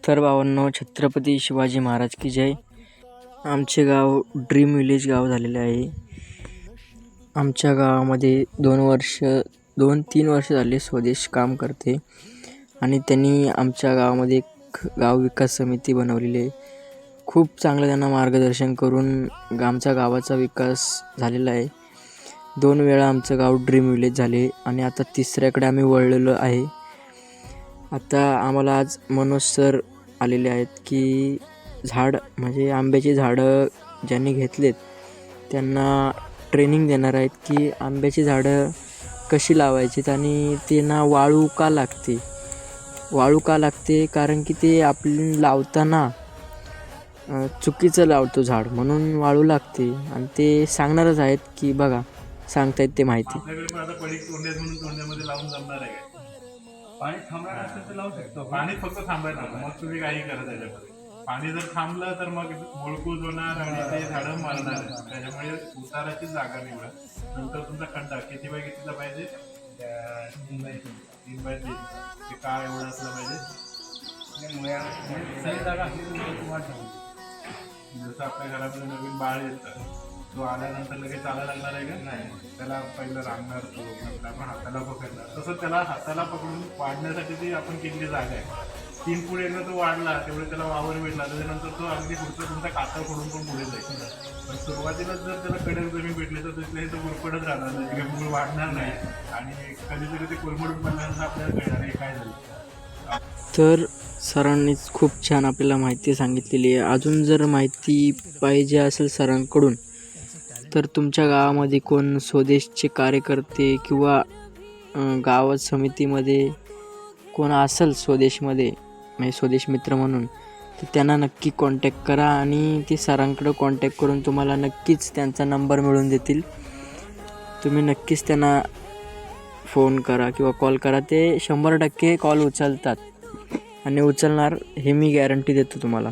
तर भावांनो, छत्रपती शिवाजी महाराज की जय. आमचे गाव ड्रीम विलेज गाव झालेले आहे. आमच्या गावामध्ये 2-3 वर्ष झाले स्वदेश काम करते आणि त्यांनी आमच्या गावामध्ये एक गाव विकास समिती बनवलेली आहे. खूप चांगलं त्यांना मार्गदर्शन करून आमच्या गावाचा विकास झालेला आहे. 2 वेळा आमचं गाव ड्रीम विलेज झाले आणि आता तिसऱ्याकडे आम्ही वळलेलो आहे. आता आम्हाला आज मनोज सर आलेले आहेत की झाड म्हणजे आंब्याची झाडं ज्यांनी घेतलेत त्यांना ट्रेनिंग देणार आहेत की आंब्याची झाडं कशी लावायचीत आणि त्यांना वाळू का लागते कारण की ते आपण लावताना चुकीचं लावतो झाड म्हणून वाळू लागते आणि ते सांगणारच आहेत की बघा सांगतायत ते माहिती. आपल्याकडे पण आता पडीक तोंड्यात म्हणून तोंड्यामध्ये लावून जमणार आहे का? पाणी थांबायला असेल तर लावू शकतो. पाणी फक्त थांबायला मग तुम्ही काही करा त्याच्यामध्ये. पाणी जर थांबलं तर मग मोळकूज होणार आणि ते झाडं मरणार. त्याच्यामुळे उताराची जागा निवडा. नंतर तुमचा खड्डा किती बाय कितीचा पाहिजे? 3x3 ते काय एवढा असला पाहिजे? जसं आपल्या घरामध्ये नवीन बाळ येतं, तो आल्यानंतर लगेच चालायला लागणार आहे का? नाही. त्याला पहिलं रांगणार तो, नंतर आपण हाताला पकडणार. तसं त्याला हाताला पकडून वाढण्यासाठी ती आपण केलेली जागा आहे. 3 फूट एकदा तो वाढला तेवढे त्याला वावर भेटला त्याच्यानंतर तो अगदी पुढचं तुमचा कातळ फोडून पण पुढे जाईल. पण सुरुवातीला जर त्याला कडक जमीन भेटली तर तिथले तो गुरफडत राहणार नाही, मूळ वाढणार नाही आणि कधीतरी ते कोलमडून पडल्यानंतर आपल्याला कळणार हे काय झालं. तर सरांनीच खूप छान आपल्याला माहिती सांगितलेली आहे. अजून जर माहिती पाहिजे असेल सरांकडून तर तुमच्या गावामध्ये कोण स्वदेशचे कार्यकर्ते किंवा गावात समितीमध्ये कोण असेल स्वदेशमध्ये म्हणजे स्वदेश मित्र म्हणून तर त्यांना नक्की कॉन्टॅक्ट करा आणि ते सरांकडं कॉन्टॅक्ट करून तुम्हाला नक्कीच त्यांचा नंबर मिळवून देतील. तुम्ही नक्कीच त्यांना फोन करा किंवा कॉल करा. ते 100% कॉल उचलतात आणि उचलणार हे मी गॅरंटी देतो तुम्हाला.